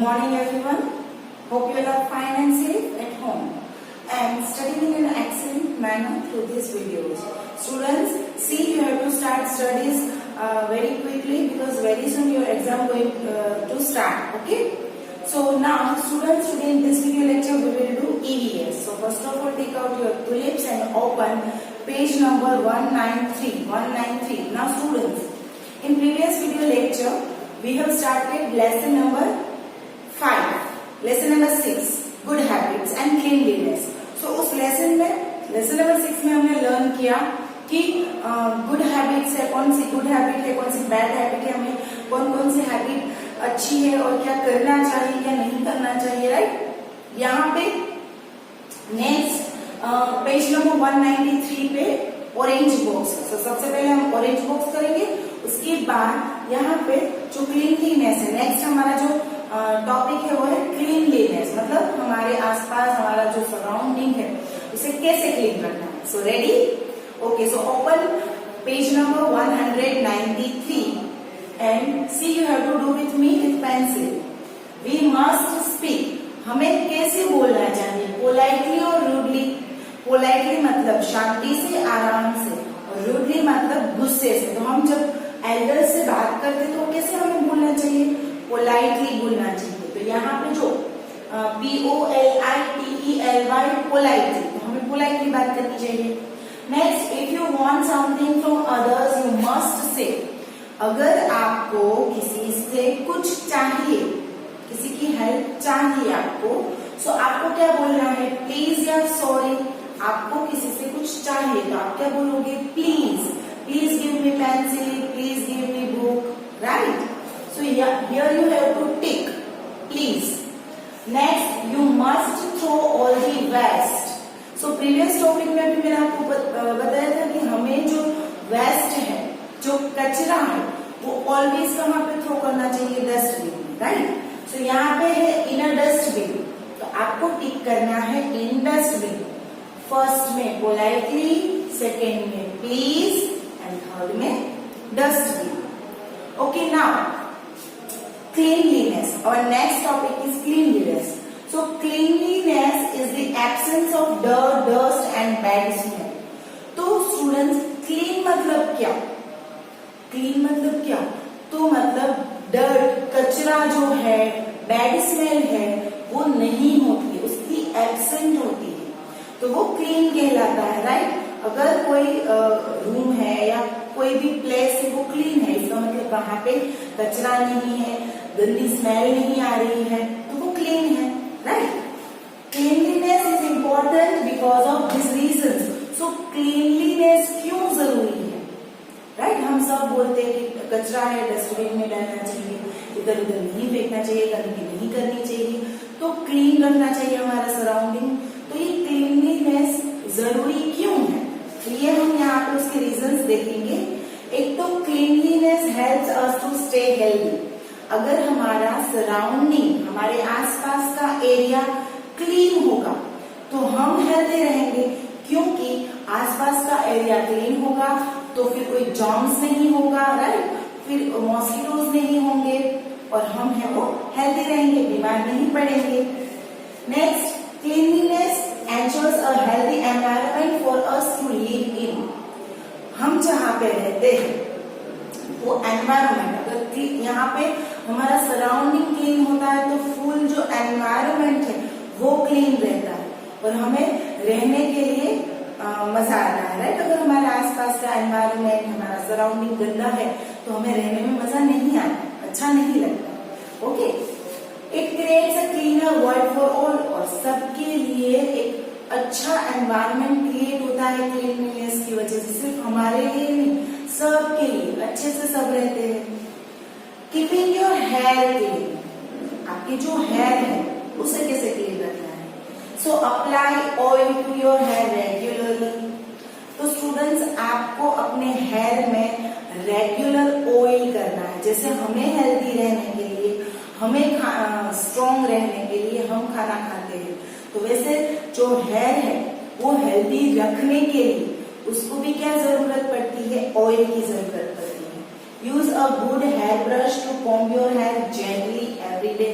morning everyone. Hope you all are fine and safe at home and studying in an excellent manner through these videos. Students, see you have to start studies very quickly because very soon your exam going to start. Okay. So now students, today in this video lecture we will do EVS. So first of all take out your tulips and open page number 193. Now students, in previous video lecture we have started lesson number 5, lesson number 6, good habits and cleanliness. So उस lesson number 6 में हमने learn किया कि good habits है, कौन सी good habit है, कौन सी bad habit है, हमें कौन कौन सी habit अच्छी है और क्या करना चाहिए क्या नहीं करना चाहिए, राइट। यहाँ पे नेक्स्ट पेज नंबर 193 पे ऑरेंज बॉक्स। तो सबसे पहले हम ऑरेंज बॉक्स करेंगे, उसके बाद यहाँ पे जो क्लीनलीनेस है, नेक्स्ट हमारा जो टॉपिक है वो है क्लीनलीनेस, मतलब हमारे आसपास हमारा जो सराउंडिंग है उसे कैसे क्लीन करना है। So ready, okay. So open page number 193 and see you have to do with me with pencil. We must speak, हमें कैसे बोलना चाहिए, पोलाइटली और रूडली। पोलाइटली मतलब शांति से, आराम से, और रूडली मतलब गुस्से से। तो हम जब एल्डर से बात करते तो कैसे हमें बोलना चाहिए, पोलाइटली बोलना चाहिए। तो यहाँ पे जो POLITELY पोलाइटली, तो हमें पोलाइटली बात करनी चाहिए। Next, if you want something from others you must say. अगर आपको किसी से कुछ चाहिए, किसी की हेल्प चाहिए आपको, सो आपको क्या बोलना है, प्लीज या सॉरी। आपको किसी से कुछ चाहिए तो आप क्या बोलोगे, please, please give me pencil, please give me book, right. So here you have to tick, please. Next, you must throw all the waste. So previous topic में भी मैंने आपको बताया था कि हमें जो waste है, जो कचरा है, वो always कहाँ पे थ्रो करना चाहिए, डस्टबिन, राइट। So यहाँ पे है in a dustbin, तो आपको टिक करना है in डस्टबिन। फर्स्ट में politely, सेकेंड में please एंड थर्ड में dustbin. Okay, now cleanliness. Our next topic is cleanliness. So cleanliness is the absence of dirt, dust and bad smell. तो students, clean मतलब क्या, clean मतलब क्या, तो मतलब dirt, कचरा जो है, bad smell है, वो नहीं होती है, उसकी absent होती है, तो वो clean कहलाता है, राइट। अगर कोई रूम है या कोई भी प्लेस है वो क्लीन है, इसका मतलब वहां पे कचरा नहीं है, गंदी स्मेल नहीं आ रही है, तो वो क्लीन है, right. Cleanliness is important because of this reasons. So cleanliness क्यों जरूरी है, राइट। हम सब बोलते हैं कि कचरा है डस्टबिन में डालना चाहिए, इधर उधर नहीं फेंकना चाहिए, गंदगी नहीं करनी चाहिए, तो क्लीन रखना चाहिए हमारा सराउंडिंग। तो ये क्लीनलीनेस जरूरी क्यों है, ये हम यहाँ पे उसके रीजंस देखेंगे। एक तो cleanliness helps us to stay healthy. अगर हमारा सराउंडिंग, हमारे आसपास का एरिया क्लीन होगा तो हम हेल्दी रहेंगे, क्योंकि आसपास का एरिया क्लीन होगा तो फिर कोई जर्म्स नहीं होगा, राइट, फिर मॉस्किटोज नहीं होंगे और हम है वो हेल्दी रहेंगे, बीमार नहीं पड़ेंगे। Next, cleanliness ensures a healthy environment for us to live in. हम जहाँ पे रहते हैं वो एनवायरमेंट, अगर यहाँ पे हमारा सराउंडिंग क्लीन होता है तो फुल जो एनवायरमेंट है वो क्लीन रहता है और हमें रहने के लिए मजा आता है, राइट। अगर हमारे आसपास का एनवायरमेंट, हमारा सराउंडिंग गंदा है तो हमें रहने में मजा नहीं आता, अच्छा नहीं लगता। Okay, it creates a cleaner world for all, और सबके लिए एक अच्छा एनवायरनमेंट क्रिएट होता है क्लीनलीनेस की वजह से। सिर्फ हमारे लिए नहीं, सबके लिए अच्छे से सब रहते हैं। कीपिंग योर हेयर क्लीन, आपकी जो हेयर है उसे कैसे क्लीन रखना है। So apply oil to your hair regularly. तो स्टूडेंट्स, आपको अपने हेयर में रेगुलर ऑयल करना है। जैसे हमें हेल्दी रहने के लिए, हमें स्ट्रॉन्ग रहने के लिए हम खाना खाते हैं, तो वैसे जो हेयर है वो हेल्दी रखने के लिए उसको भी क्या जरूरत पड़ती है, ऑयल की जरूरत पड़ती है। Use a good hair brush to comb your hair gently every day.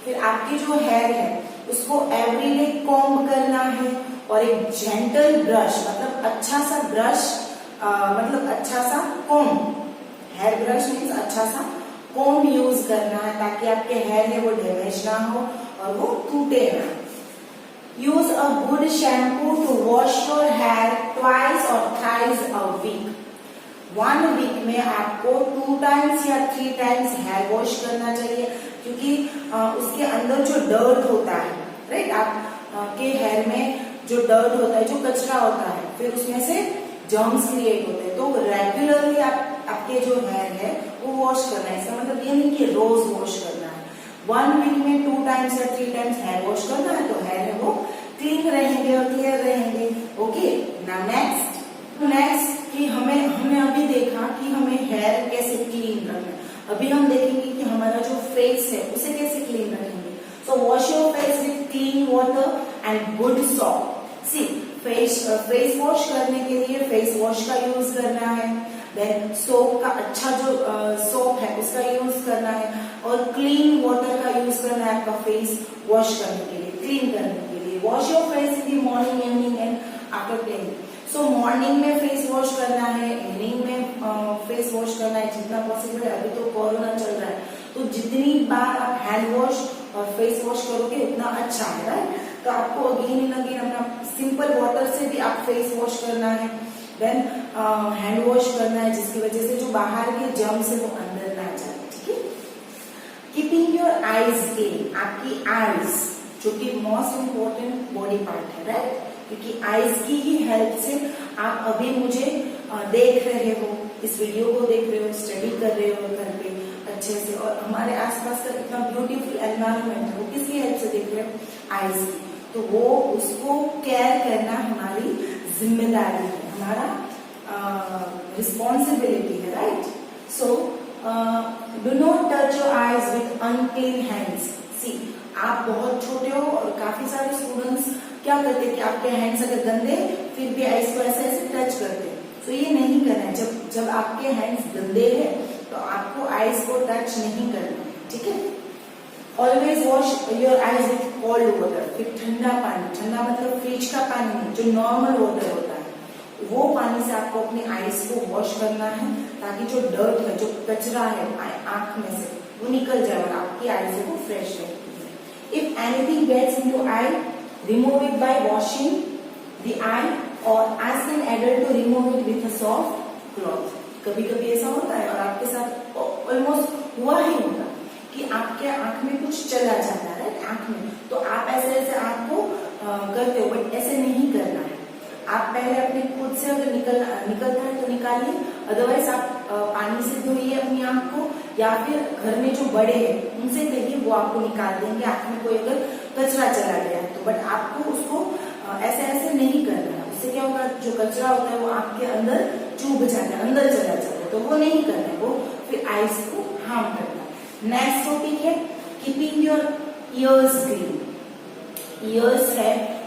फिर आपके जो हेयर है उसको एवरीडे कॉम्ब करना है और एक जेंटल ब्रश मतलब अच्छा सा ब्रश मतलब अच्छा सा कॉम्ब, हेयर ब्रश मीन्स अच्छा सा कॉम्ब यूज करना है ताकि आपके हेयर है वो डैमेज ना हो और वो टूटे ना। Use a good shampoo to wash your hair twice और थ्राइस अ वीक। 1 वीक में आपको 2 टाइम्स या 3 टाइम्स हेयर वॉश करना चाहिए क्योंकि उसके अंदर जो डर्ट होता है, राइट, आप के हेयर में जो डर्ट होता है, जो कचरा होता है, फिर उसमें से जर्म्स क्रिएट होते हैं। तो रेगुलरली आपके जो हेयर है वो वॉश करना है। इसका मतलब ये नहीं कि रोज वॉश करना है। 1 वीक में 2 टाइम्स या 3 टाइम्स हेयर वॉश करना है तो हेयर है वो क्लीन रहेंगे और क्लियर रहेंगे। ओके, नाउ नेक्स्ट कि हमने अभी देखा कि हमें हेयर कैसे क्लीन रखना है। अभी हम देखेंगे कि हमारा जो फेस है उसे कैसे क्लीन रखेंगे। So wash your face with clean water and good soap. See, face wash करने के लिए फेस वॉश का यूज करना है, देन सोप का अच्छा जो सोप है उसका यूज करना है और क्लीन वाटर का यूज करना है आपका फेस वॉश करने के लिए, क्लीन करने के लिए। Wash your face in the morning, evening and after cleaning. So morning में फेस वॉश करना है, इवनिंग में फेस वॉश करना है जितना पॉसिबल है। अभी तो कोरोना चल रहा है तो जितनी बार आप हैंड वॉश और फेस वॉश करोगे उतना अच्छा है, राइट। तो आपको अगेन एंड अगेन अपना सिंपल वाटर से भी आप फेस वॉश करना है, देन हैंड वॉश करना है जिसकी वजह से जो बाहर के जर्म्स है वो अंदर ना जाए, ठीक है। कीपिंग योर आईज क्लीन, आपकी आईज जो कि मोस्ट इम्पोर्टेंट बॉडी पार्ट है, राइट, क्योंकि आईज की ही हेल्प से आप अभी मुझे देख रहे हो, इस वीडियो को देख रहे हो, स्टडी कर रहे हो घर पे अच्छे से, और हमारे आसपास का इतना ब्यूटीफुल एनवायरनमेंट है वो किसकी हेल्प से देख रहे हो, आईज की। तो वो उसको केयर करना हमारी जिम्मेदारी है, हमारा रिस्पॉन्सिबिलिटी है, right. So do not touch your eyes with unclean hands. See, आप बहुत छोटे हो और काफी सारे स्टूडेंट्स क्या करते हैं कि आपके हैंड्स अगर गंदे फिर भी आईज को ऐसे ऐसे टच करते हैं, तो ये नहीं करना है। जब आपके हैंड्स गंदे हैं तो आपको आईज को टच नहीं करना है, ठीक है। Always wash your eyes with cold water, फिर ठंडा पानी, ठंडा मतलब फ्रिज का पानी नहीं, जो नॉर्मल वाटर होता है वो पानी से आपको अपनी आईज को वॉश करना है ताकि जो डर्ट है, जो कचरा है आंख में से वो निकल जाए और आपकी आईज को फ्रेश रहे। If anything gets into eye, remove it by washing the eye और ask an adult to remove it with a soft cloth. कभी कभी ऐसा होता है और आपके साथ ऑलमोस्ट हुआ ही होगा कि आपके आंख में कुछ चला जाता है आंख में, तो आप ऐसे ऐसे आंख को करते हो, बट ऐसे नहीं करना है। आप पहले अपने खुद से अगर निकलता है तो निकालिए, अदरवाइज आप पानी से धोइए अपनी आंख को, या फिर घर में जो बड़े हैं उनसे कहिए वो आपको निकाल देंगे आंख में कोई अगर कचरा चला गया है तो। बट आपको उसको ऐसे ऐसे नहीं करना है, उससे क्या होगा, जो कचरा होता है वो आपके अंदर चुभ जाता है, अंदर चला जाता है, तो वो नहीं करना है, वो फिर आईज को हार्म करना है। नेक्स्ट टॉपिक है keeping your ears clean. Years है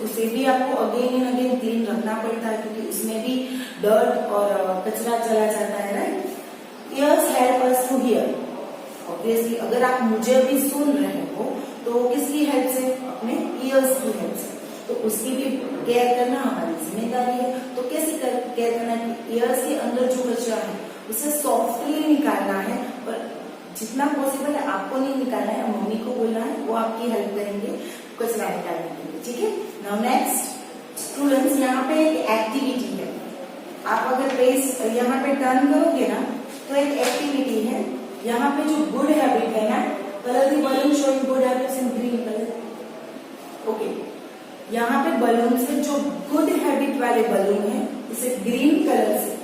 उसे भी आपको अगेन एंड अगेन क्लीन रखना पड़ता है क्योंकि उसमें भी डर्ट और कचरा चला जाता है, right. Ears help us to hear. Obviously अगर आप मुझे अभी सुन रहे हो तो किसकी हेल्प से, अपने ईयर्स की हेल्प से, तो उसकी भी केयर करना हमारी जिम्मेदारी है। तो कैसे केयर करना है, ईयर्स के अंदर जो कचरा है उसे सॉफ्टली निकालना है, पर जितना पॉसिबल है आपको नहीं निकालना है, मम्मी को बोलना है, वो आपकी हेल्प करेंगे कचरा निकालने के लिए, ठीक है। नाउ नेक्स्ट स्टूडेंट्स, यहाँ पे एक एक्टिविटी है। आप अगर पेज यहाँ पे टर्न करोगे ना तो एक एक्टिविटी है, यहाँ पे जो गुड हैबिट है ना, colour the balloon showing good habits in green colour. Okay, यहाँ पे बलून से जो गुड हैबिट वाले बलून है उसे ग्रीन कलर से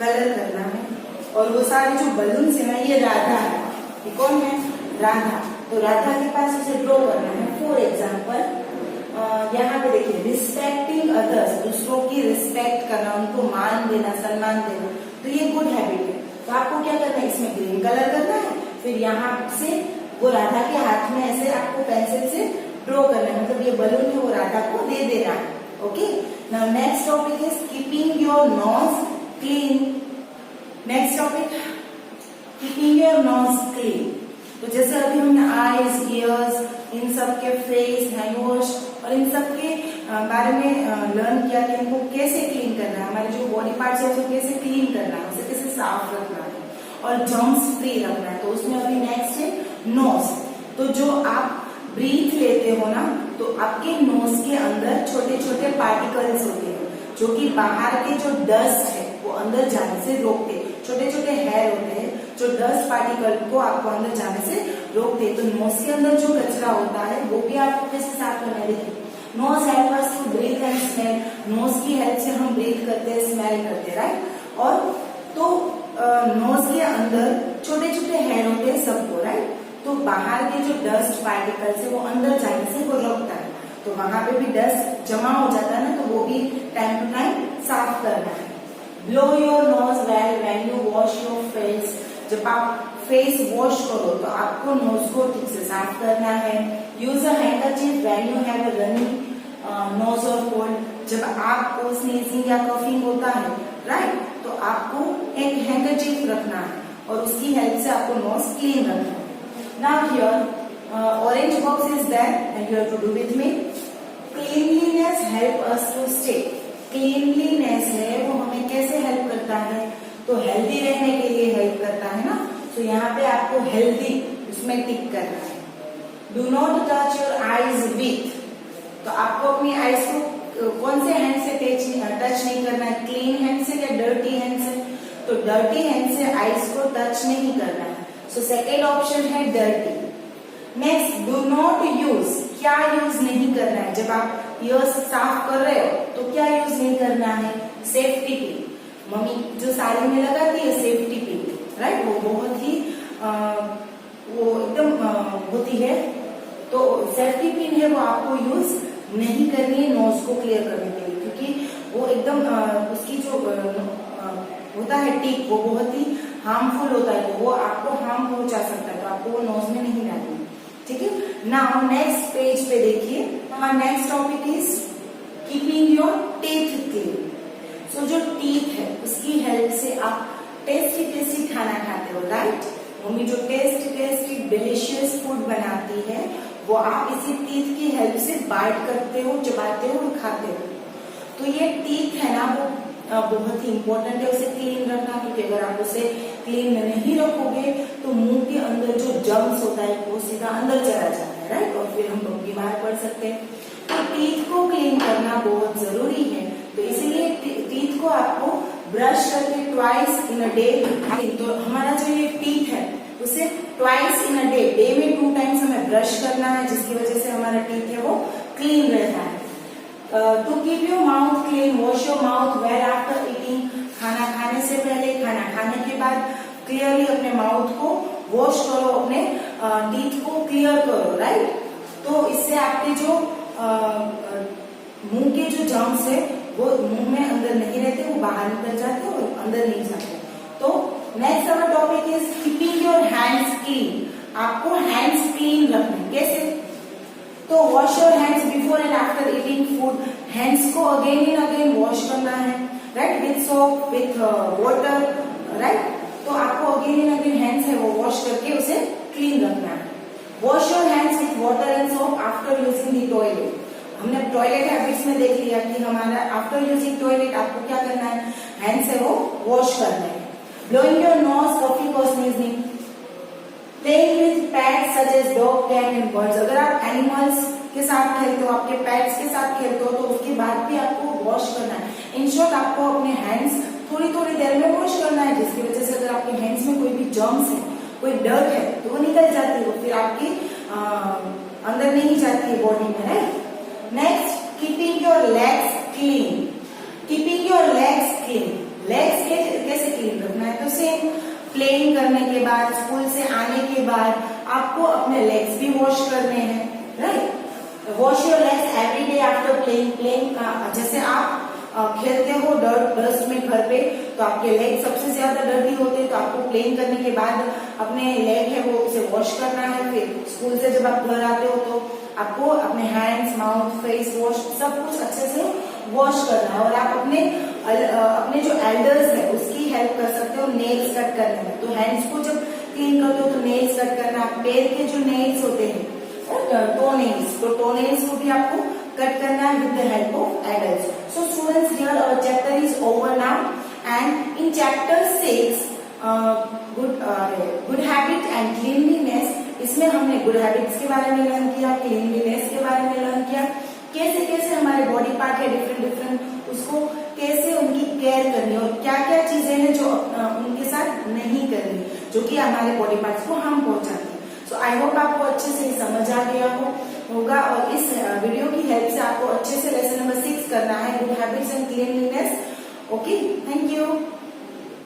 कलर करना है, और वो सारे जो बलून है ना, ये राधा है। ये कौन है, राधा। तो राधा के पास उसे ड्रॉ करना है। फॉर एग्जाम्पल यहाँ पे देखिए, रिस्पेक्टिंग अदर्स, दूसरों की रिस्पेक्ट करना, उनको मान देना, सम्मान देना, तो ये गुड हैबिट है। तो आपको क्या करना है, इसमें ग्रीन कलर करना है, फिर यहाँ से वो राधा के हाथ में ऐसे आपको पेंसिल से ड्रॉ करना है, मतलब ये बलून है वो राधा को दे देना है। Okay, now next topic is keeping your nose clean. Next topic, keeping your nose clean. तो जैसे अभी हमने आईज, ईयर्स, इन सब के फेस, हैंड वॉश और इन सब के बारे में लर्न किया कि इनको कैसे क्लीन करना है, हमारे जो बॉडी पार्ट्स है उसको कैसे क्लीन करना है, उसे कैसे साफ रखना है और जर्म्स फ्री रखना है। तो उसमें अभी नेक्स्ट है नोज। तो जो आप ब्रीथ लेते हो ना, तो आपके नोज के अंदर छोटे छोटे पार्टिकल्स होते हैं जो कि बाहर के जो डस्ट है वो अंदर जाने से रोकते। छोटे छोटे हेयर होते हैं जो डस्ट पार्टिकल को आपको अंदर जाने से रोकते। तो नोज के अंदर जो कचरा होता है वो भी आपको कैसे साफ करना है। देखिए, nose helps us to breathe and smell. Nose की हेल्प से हम ब्रीथ करते हैं, स्मेल करते हैं, राइट। और तो नोज के अंदर छोटे छोटे हेयर होते हैं सबको, राइट। तो बाहर के जो डस्ट पार्टिकल्स है वो अंदर जाने से वो रोकता है। तो वहां पे भी डस्ट जमा हो जाता है ना, तो वो भी टाइम टू टाइम साफ करना है। Blow your nose well when you wash your face. जब आप फेस वॉश करो तो आपको नोज को ठीक से साफ करना है। Use a handkerchief when you have a running nose और कोल्ड। जब आपको स्नीजिंग या कफिंग होता है, राइट, तो आपको एक हैंकरचीफ रखना है और उसकी हेल्प से आपको नोज क्लीन रखना है। Now here, orange box is there and you have to do with me. Cleanliness help us to stay. Cleanliness है वो हमें कैसे हेल्प करता है, तो हेल्दी रहने के लिए हेल्प करता है ना। तो यहाँ पे आपको हेल्दी उसमें टिक करना है। Do not touch your eyes with। तो आपको अपनी आईज को कौन से हैंड से टच नहीं करना है, क्लीन हैंड से या डर्टी हैंड से। तो डर्टी हैंड से आईज को टच नहीं करना है। सो सेकेंड ऑप्शन है dirty. Next, do not use. क्या यूज नहीं करना है, जब आप ईयर्स साफ कर रहे हो तो क्या यूज नहीं करना है, सेफ्टी पिन। मम्मी जो साड़ी में लगाती है सेफ्टी पिन, राइट, वो बहुत ही वो एकदम होती है। तो सेफ्टी पिन है वो आपको यूज नहीं करनी है नोज को क्लियर करने के लिए, क्योंकि वो एकदम उसकी जो होता है टिप वो बहुत ही हार्मफुल होता है, तो वो आपको हार्म पहुंचा सकता है, तो आपको वो नोज में नहीं डालनी। ठीक है। नाउ नेक्स्ट पेज पे देखिए, हमारा next topic is keeping your teeth clean. So जो टीथ है उसकी हेल्प से आप टेस्टी टेस्टी खाना खाते हो, राइट। मम्मी जो टेस्टी टेस्टी डिलीशियस फूड बनाती है वो आप इसी टीथ की हेल्प से बाइट करते हो, चबाते हो और खाते हो। तो ये टीथ है ना वो बहुत ही इंपॉर्टेंट है उसे क्लीन रखना, क्योंकि अगर आप उसे क्लीन नहीं रखोगे तो मुंह के अंदर जो जर्म्स होता है वो सीधा अंदर चला जाता है, राइट, और फिर हम लोग बीमार पड़ सकते हैं। तो टीथ को क्लीन करना बहुत जरूरी है। तो इसीलिए टीथ को आपको ब्रश करके ट्वाइस इन अ डे। तो हमारा जो ये टीथ है उसे ट्वाइस इन अ डे में 2 टाइम्स हमें ब्रश करना है, जिसकी वजह से हमारा टीथ है वो क्लीन रहता है। To keep your mouth clean, wash your mouth well after eating. खाना खाने से पहले, खाना खाने के बाद क्लियरली अपने माउथ को वॉश करो, अपने टीथ को क्लियर करो, राइट। तो इससे आपके जो मुंह के जो जर्म्स है वो मुंह में अंदर नहीं रहते, वो बाहर निकल जाते और अंदर नहीं जाते। तो नेक्स्ट हमारा topic is keeping your hands clean. आपको हैंड्स क्लीन रखने कैसे, तो wash your hands before and after eating food. Hands को अगेन एंड अगेन वॉश करना है, right, with soap, with water, right. तो आपको अगेन एंड अगेन हैंड्स है वो वॉश करके उसे क्लीन रखना है। Wash your hands with water and soap after using the toilet. हमने टॉयलेट हैबिट्स में देख लिया कि हमारा आफ्टर यूजिंग टॉयलेट आपको क्या करना है, हैंड्स है वो वॉश करना है। ब्लोइंग योर नोज, कॉफिंग और sneezing. Playing with pets such as dog, cat and birds. अगर आप एनिमल्स के साथ खेलते हो, आपके पेट्स के साथ खेलते हो, तो उसके बाद भी आपको वॉश करना है। इन शॉर्ट आपको अपने हैंड्स थोड़ी थोड़ी देर में वॉश करना है, जिसकी वजह से अगर आपके हैंड्स में कोई भी जर्म्स है, कोई डर्ट है, तो वो निकल जाती है, वो फिर आपकी अंदर नहीं जाती है बॉडी में, right. Next, keeping your legs clean. Keeping your legs clean, legs कैसे क्लीन रखना है, तो सेम प्लेइंग करने के बाद, स्कूल से आने के बाद आपको अपने लेग्स भी वॉश करने हैं, right. Wash your legs every day after playing. Playing जैसे आप खेलते हो डस्ट में घर पे, तो आपके लेग सबसे ज्यादा डर्टी होते हैं, तो आपको प्लेइंग करने के बाद अपने लेग है वो उसे वॉश करना है। फिर स्कूल से जब आप घर आते हो तो आपको अपने हैंड्स, माउथ, फेस वॉश सब कुछ अच्छे से वॉश करना है। और आप अपने जो एल्डर्स है उसकी हेल्प कर सकते हो नेल्स कट करने में। तो हैंड्स को जब क्लीन करते हो तो नेल्स कट करना, पैर के जो नेल्स होते हैं टो नेल्स, तो टो नेल्स को भी आपको कट करना है with the help of adults. So students, here our chapter is over now and in chapter 6 good habit and cleanliness, इसमें हमने गुड हैबिट्स के बारे में लर्न किया, क्लीनलीनेस के बारे में लर्न किया, कैसे कैसे हमारे बॉडी पार्ट है डिफरेंट उसको कैसे उनकी केयर करनी और क्या क्या चीजें हैं जो उनके साथ नहीं करनी जो कि हमारे बॉडी पार्ट्स को हार्म पहुंचाती है. सो आई होप आपको अच्छे से समझ आ गया होगा और इस वीडियो की हेल्प से आपको अच्छे से लेसन नंबर 6 करना है, good habits and cleanliness. Okay, thank you.